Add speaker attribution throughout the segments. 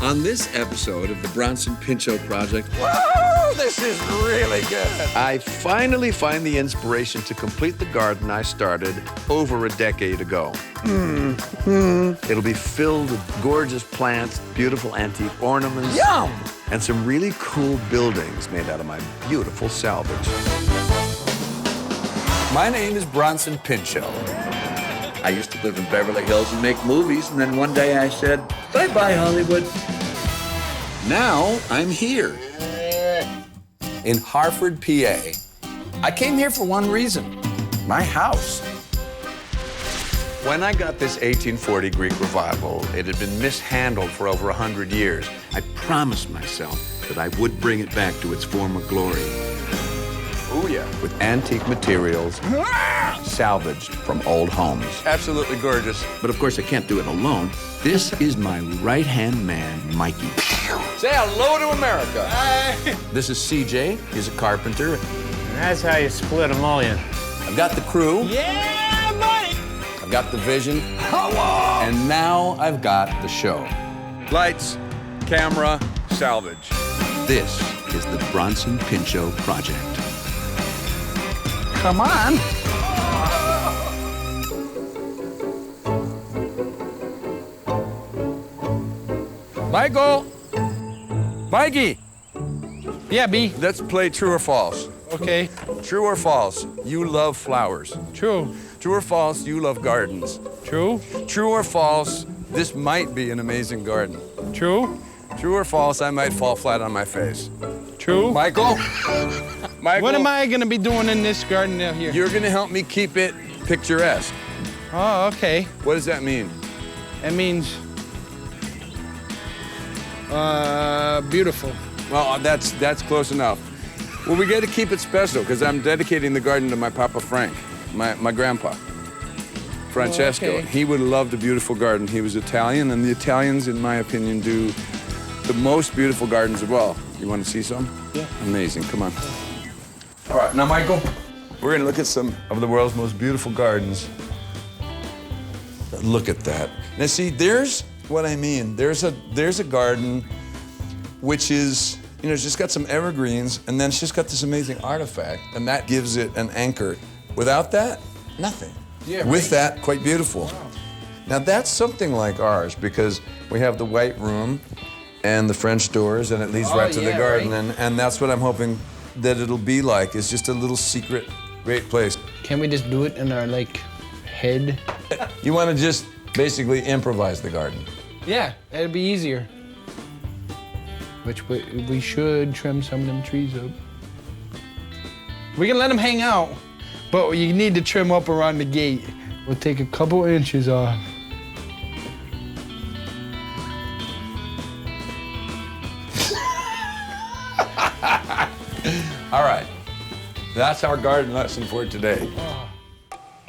Speaker 1: On this episode of the Bronson Pinchot Project,
Speaker 2: Whoa, this is really good.
Speaker 3: I finally find the inspiration to complete the garden I started over a decade ago. It'll be filled with gorgeous plants, beautiful antique ornaments,
Speaker 2: Yum!
Speaker 3: and some really cool buildings made out of my beautiful salvage.
Speaker 2: My name is Bronson Pinchot.
Speaker 1: I used to live in Beverly Hills and make movies, and then one day I said, bye-bye, Hollywood. Now I'm here.
Speaker 2: In Hartford, PA. I came here for one reason, my house.
Speaker 3: When I got this 1840 Greek revival, it had been mishandled for over 100 years.
Speaker 1: I promised myself that I would bring it back to its former glory.
Speaker 3: Oh, yeah. With antique materials salvaged from old homes. Absolutely gorgeous.
Speaker 1: But of course, I can't do it alone. This is my right-hand man, Mikey.
Speaker 3: Say hello to America. This is CJ. He's a carpenter.
Speaker 4: That's how you split a mullion.
Speaker 3: I've got the crew.
Speaker 4: Yeah, buddy!
Speaker 3: I've got the vision. Hello! And now I've got the show. Lights, camera, salvage.
Speaker 1: This is the Bronson Pinchot Project.
Speaker 2: Come on.
Speaker 3: Michael! Mikey!
Speaker 4: Yeah, B.
Speaker 3: Let's play true or false.
Speaker 4: Okay.
Speaker 3: True or false, you love flowers.
Speaker 4: True.
Speaker 3: True or false, you love gardens.
Speaker 4: True.
Speaker 3: True or false, this might be an amazing garden.
Speaker 4: True.
Speaker 3: True or false, I might fall flat on my face.
Speaker 4: True.
Speaker 3: Michael? Michael?
Speaker 4: What am I gonna be doing in this garden down here?
Speaker 3: You're gonna help me keep it picturesque.
Speaker 4: Oh, okay.
Speaker 3: What does that mean?
Speaker 4: That means beautiful.
Speaker 3: Well, that's close enough. Well, we got to keep it special because I'm dedicating the garden to my Papa Frank, my grandpa, Francesco.
Speaker 4: Oh, okay.
Speaker 3: He would love the beautiful garden. He was Italian, and the Italians, in my opinion, do the most beautiful gardens of all. You want to see some?
Speaker 4: Yeah.
Speaker 3: Amazing. Come on. All right, now, Michael, we're going to look at some of the world's most beautiful gardens. Look at that. Now, see, there's what I mean. There's a garden which is, you know, it's just got some evergreens, and then it's just got this amazing artifact, and that gives it an anchor. Without that, nothing.
Speaker 4: Yeah,
Speaker 3: With
Speaker 4: right.
Speaker 3: that, quite beautiful. Wow. Now, that's something like ours, because we have the white room and the French doors, and it leads right to the garden,
Speaker 4: right.
Speaker 3: and that's what I'm hoping that it'll be like. It's just a little secret, great place.
Speaker 4: Can we just do it in our, like, head?
Speaker 3: You want to just basically improvise the garden.
Speaker 4: Yeah, it'd be easier. Which we should trim some of them trees up. We can let them hang out, but you need to trim up around the gate. We'll take a couple inches off.
Speaker 3: All right, that's our garden lesson for today.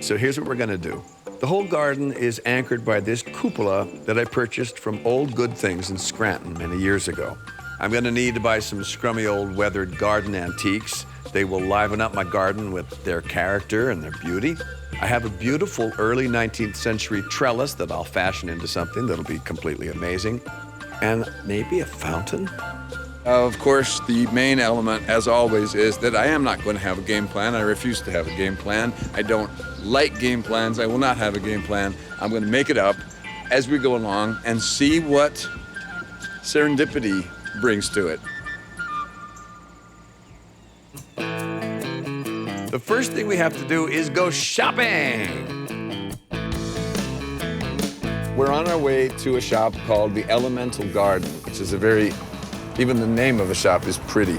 Speaker 3: So here's what we're gonna do. The whole garden is anchored by this cupola that I purchased from Olde Good Things in Scranton many years ago. I'm gonna need to buy some scrummy old weathered garden antiques. They will liven up my garden with their character and their beauty. I have a beautiful early 19th century trellis that I'll fashion into something that'll be completely amazing. And maybe a fountain? Of course, the main element, as always, is that I am not going to have a game plan. I refuse to have a game plan. I don't like game plans. I will not have a game plan. I'm going to make it up as we go along and see what serendipity brings to it. The first thing we have to do is go shopping. We're on our way to a shop called the Elemental Garden, which is even the name of the shop is pretty.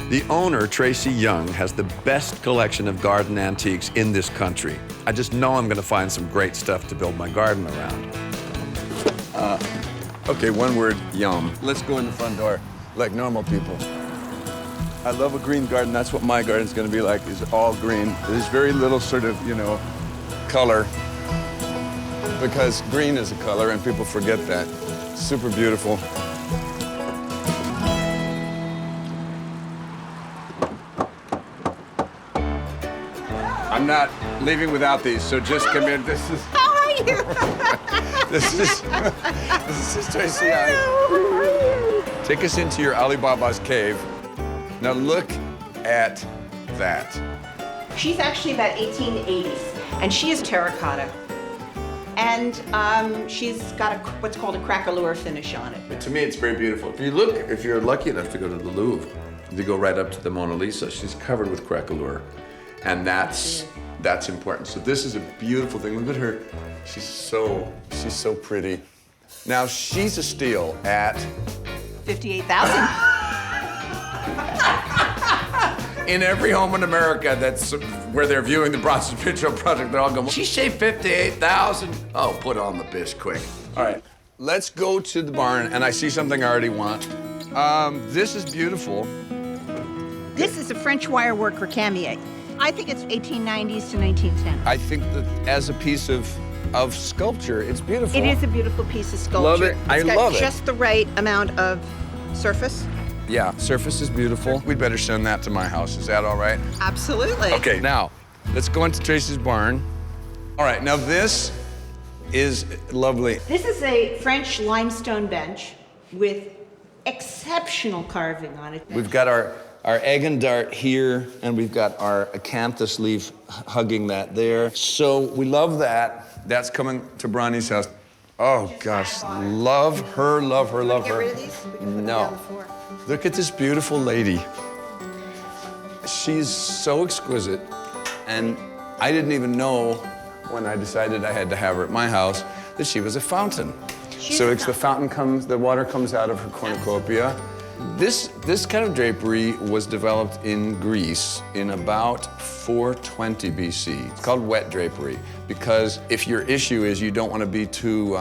Speaker 3: The owner, Tracy Young, has the best collection of garden antiques in this country. I just know I'm gonna find some great stuff to build my garden around. Okay, one word, yum. Let's go in the front door like normal people. I love a green garden. That's what my garden's gonna be like, is all green. There's very little sort of, color, because green is a color and people forget that. Super beautiful. I'm not leaving without these, so just come in. This is...
Speaker 5: How are you?
Speaker 3: This is Tracy. Take us into your Alibaba's cave. Now look at that.
Speaker 5: She's actually about 1880s, and she is terracotta. And she's got what's called a craquelure finish on it.
Speaker 1: To me, it's very beautiful. If you're lucky enough to go to the Louvre, you go right up to the Mona Lisa. She's covered with craquelure, and that's important. So this is a beautiful thing. Look at her. She's so pretty. Now she's a steal at
Speaker 5: 58,000.
Speaker 1: in every home in America that's where they're viewing the Bronson Pinchot project. They're all going, she shaved 58,000. Oh, put on the bish quick.
Speaker 3: All right, let's go to the barn, and I see something I already want. This is beautiful.
Speaker 5: This is a French wire work recamier. I think it's 1890s to 1910.
Speaker 3: I think that as a piece of sculpture, it's beautiful.
Speaker 5: It is a beautiful piece of sculpture.
Speaker 3: Love it. I love it.
Speaker 5: It's got just the right amount of surface.
Speaker 3: Yeah, surface is beautiful. We'd better send that to my house. Is that all right?
Speaker 5: Absolutely.
Speaker 3: Okay, now, let's go into Tracy's barn. All right, now this is lovely.
Speaker 5: This is a French limestone bench with exceptional carving on it.
Speaker 3: We've got our egg and dart here, and we've got our acanthus leaf hugging that there. So we love that. That's coming to Bronny's house. Oh, gosh, love her, love her, love her.
Speaker 5: Get rid of these? We can put them down the floor.
Speaker 3: Look at this beautiful lady. She's so exquisite, and I didn't even know when I decided I had to have her at my house that she was a fountain. So it's the fountain the water comes out of her cornucopia. This kind of drapery was developed in Greece in about 420 BC. It's called wet drapery because if your issue is you don't want to be too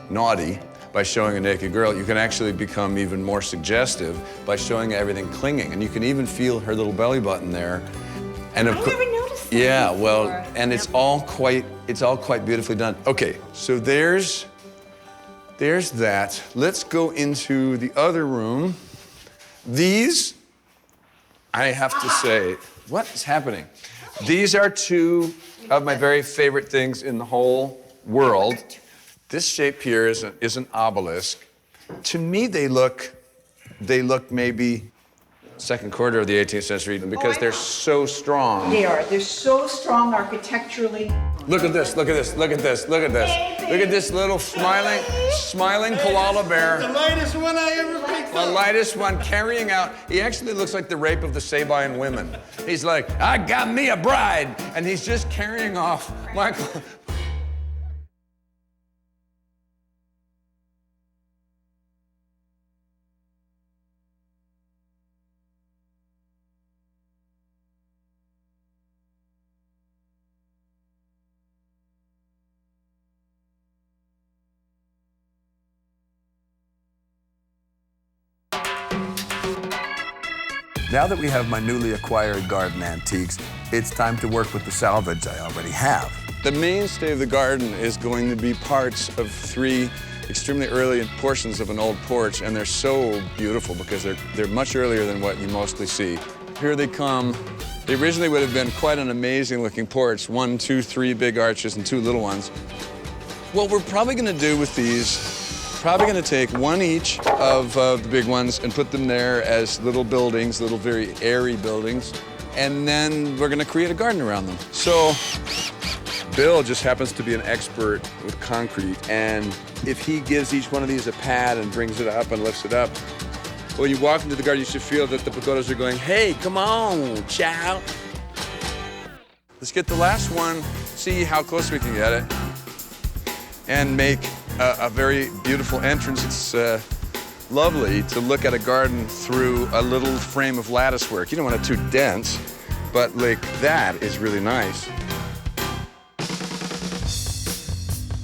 Speaker 3: naughty by showing a naked girl, you can actually become even more suggestive by showing everything clinging. And you can even feel her little belly button there. And
Speaker 5: I never noticed that
Speaker 3: yeah,
Speaker 5: before.
Speaker 3: well, and it's all quite beautifully done. Okay, so there's that. Let's go into the other room. These, I have to say, what is happening? These are two of my very favorite things in the whole world. This shape here is an obelisk. To me, they look maybe second quarter of the 18th century because they're so strong.
Speaker 5: They are. They're so strong architecturally.
Speaker 3: Look at this, look at this, look at this, look at this. Look at this little smiling koala bear.
Speaker 6: The lightest one I ever picked
Speaker 3: The lightest one carrying out. He actually looks like the rape of the Sabine women. He's like, I got me a bride. And he's just carrying off Michael.
Speaker 2: Now that we have my newly acquired garden antiques, it's time to work with the salvage I already have.
Speaker 3: The mainstay of the garden is going to be parts of 3 extremely early portions of an old porch, and they're so beautiful because they're much earlier than what you mostly see. Here they come. They originally would have been quite an amazing looking porch, 1, 2, 3 big arches and 2 little ones. What we're probably gonna do with these, probably gonna take 1 each of the big ones and put them there as little buildings, little very airy buildings, and then we're gonna create a garden around them. So Bill just happens to be an expert with concrete, and if he gives each one of these a pad and brings it up and lifts it up, when you walk into the garden, you should feel that the pagodas are going, hey, come on, child. Let's get the last one, see how close we can get it, and make a very beautiful entrance. It's lovely to look at a garden through a little frame of lattice work. You don't want it too dense, but like that is really nice.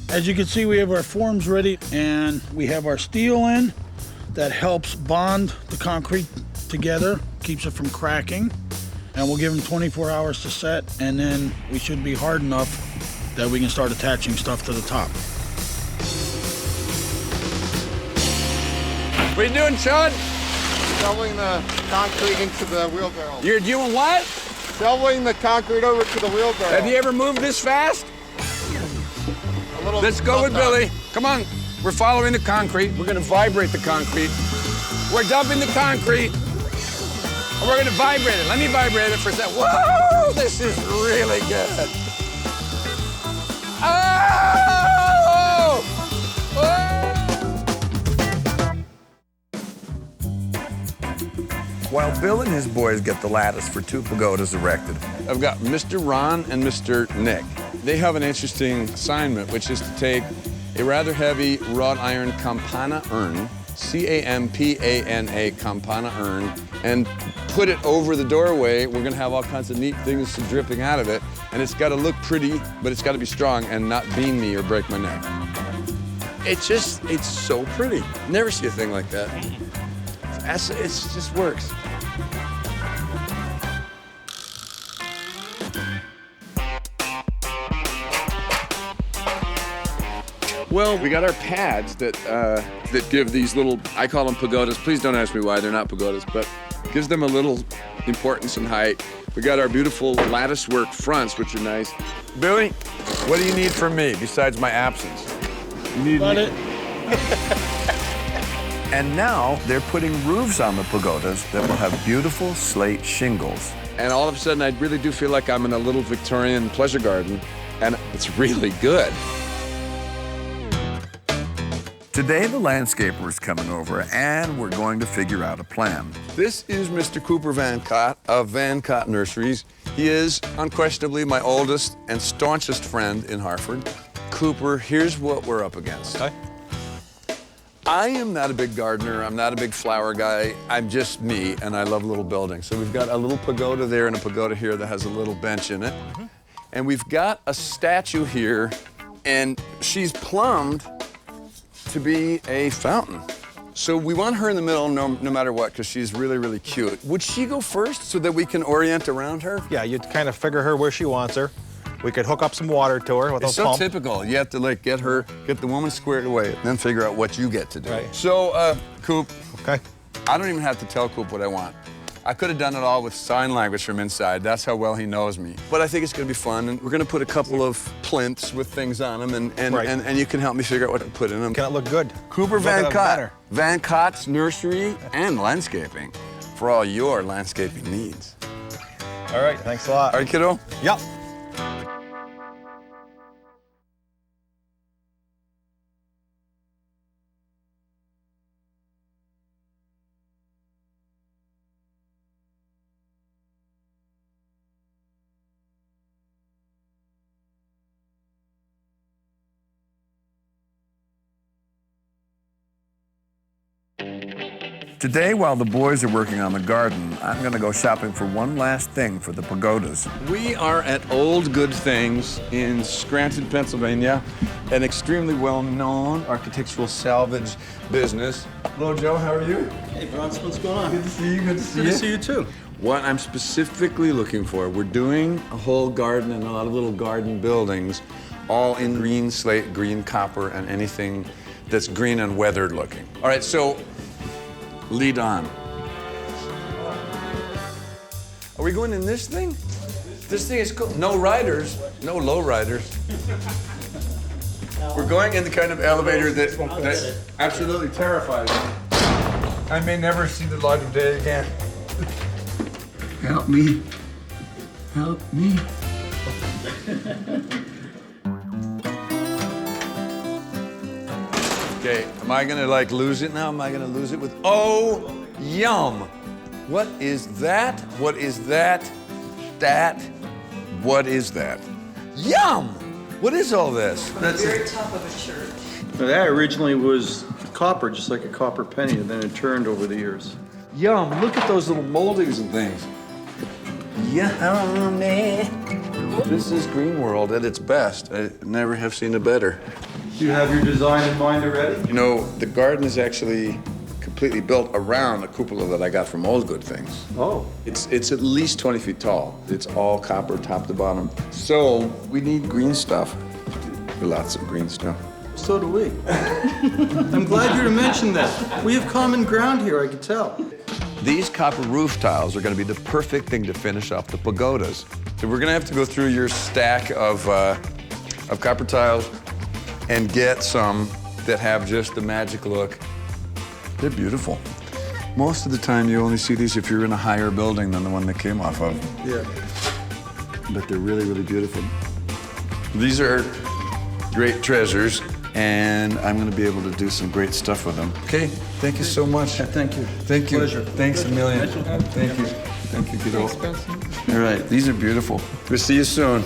Speaker 6: As you can see, we have our forms ready, and we have our steel in that helps bond the concrete together, keeps it from cracking. And we'll give them 24 hours to set, and then we should be hard enough that we can start attaching stuff to the top.
Speaker 3: What are you doing, Chud?
Speaker 7: Shoveling the concrete into the wheelbarrow.
Speaker 3: You're doing what?
Speaker 7: Shoveling the concrete over to the wheelbarrow.
Speaker 3: Have you ever moved this fast?
Speaker 7: A
Speaker 2: Let's go with Billy. Come on. We're following the concrete. We're gonna vibrate the concrete. We're dumping the concrete. And we're gonna vibrate it. Let me vibrate it for a second. Whoa, this is really good. Oh! Oh!
Speaker 3: While Bill and his boys get the lattice for 2 pagodas erected,
Speaker 2: I've got Mr. Ron and Mr. Nick. They have an interesting assignment, which is to take a rather heavy wrought iron campana urn, C-A-M-P-A-N-A, campana urn, and put it over the doorway. We're gonna have all kinds of neat things dripping out of it, and it's gotta look pretty, but it's gotta be strong and not beam me or break my neck. It's so pretty. Never see a thing like that. It just works. Well, we got our pads that give these little, I call them pagodas. Please don't ask me why, they're not pagodas, but gives them a little importance and height. We got our beautiful lattice work fronts, which are nice. Billy, what do you need from me besides my absence? You need
Speaker 6: Got it.
Speaker 3: and now they're putting roofs on the pagodas that will have beautiful slate shingles.
Speaker 2: And all of a sudden, I really do feel like I'm in a little Victorian pleasure garden, and it's really good.
Speaker 3: Today, the landscaper is coming over, and we're going to figure out a plan.
Speaker 2: This is Mr. Cooper Van Cott of Van Cott Nurseries. He is unquestionably my oldest and staunchest friend in Hartford. Cooper, here's what we're up against.
Speaker 8: Hi.
Speaker 2: I am not a big gardener. I'm not a big flower guy. I'm just me, and I love little buildings. So we've got a little pagoda there and a pagoda here that has a little bench in it. And we've got a statue here, and she's plumbed to be a fountain. So we want her in the middle no matter what, because she's really, really cute. Would she go first so that we can orient around her?
Speaker 8: Yeah, you'd kind of figure her where she wants her. We could hook up some water to her with
Speaker 2: It's
Speaker 8: a
Speaker 2: so
Speaker 8: pump.
Speaker 2: typical. You have to like get the woman squared away, and then figure out what you get to do.
Speaker 8: Right.
Speaker 2: So, Coop,
Speaker 8: Okay.
Speaker 2: I don't even have to tell Coop what I want. I could have done it all with sign language from inside. That's how well he knows me. But I think it's gonna be fun, and we're gonna put a couple of plinths with things on them, and you can help me figure out what to put in them.
Speaker 8: Can it look good?
Speaker 2: Cooper
Speaker 8: Look
Speaker 2: Van
Speaker 8: at it
Speaker 2: Cott,
Speaker 8: better.
Speaker 2: Van Cott's Nursery and Landscaping for all your landscaping needs.
Speaker 8: All right, thanks a lot.
Speaker 2: All right, kiddo?
Speaker 8: Yep.
Speaker 3: Today, while the boys are working on the garden, I'm going to go shopping for one last thing for the pagodas.
Speaker 2: We are at Olde Good Things in Scranton, Pennsylvania, an extremely well-known architectural salvage business. Hello, Joe, how are you?
Speaker 9: Hey, Bronson, what's going on?
Speaker 2: Good to see you, good to see
Speaker 9: Good
Speaker 2: you.
Speaker 9: to see you, too.
Speaker 2: What I'm specifically looking for, we're doing a whole garden and a lot of little garden buildings, all in green slate, green copper, and anything that's green and weathered looking. All right, so lead on. Are we going in this thing? This thing is cool. No riders, no low riders. We're going in the kind of elevator that absolutely terrifies me. I may never see the light of day again. Help me. Help me. Okay, am I gonna like lose it now? Am I gonna lose it with, oh, yum. What is that? What is that? What is that? Yum! What is all this?
Speaker 9: That's the very top of a shirt. Now, that originally was copper, just like a copper penny, and then it turned over the years.
Speaker 2: Yum, look at those little moldings and things. Yummy. This is Green World at its best. I never have seen a better.
Speaker 9: Do you have your design in mind already?
Speaker 2: You know, the garden is actually completely built around a cupola that I got from Olde Good Things.
Speaker 9: Oh.
Speaker 2: It's at least 20 feet tall. It's all copper top to bottom. So we need green stuff. Lots of green stuff.
Speaker 9: So do we. I'm glad you mentioned that. We have common ground here, I can tell.
Speaker 2: These copper roof tiles are going to be the perfect thing to finish off the pagodas. So we're going to have to go through your stack of copper tiles and get some that have just the magic look. They're beautiful. Most of the time you only see these if you're in a higher building than the one they came off of.
Speaker 9: Yeah.
Speaker 2: But they're really, really beautiful. These are great treasures, and I'm gonna be able to do some great stuff with them. Okay, thank you so much.
Speaker 9: Thank you.
Speaker 2: Thank you.
Speaker 9: Pleasure.
Speaker 2: Thanks a million. Thank you. Thank you, kiddo. All right, these are beautiful. We'll see you soon.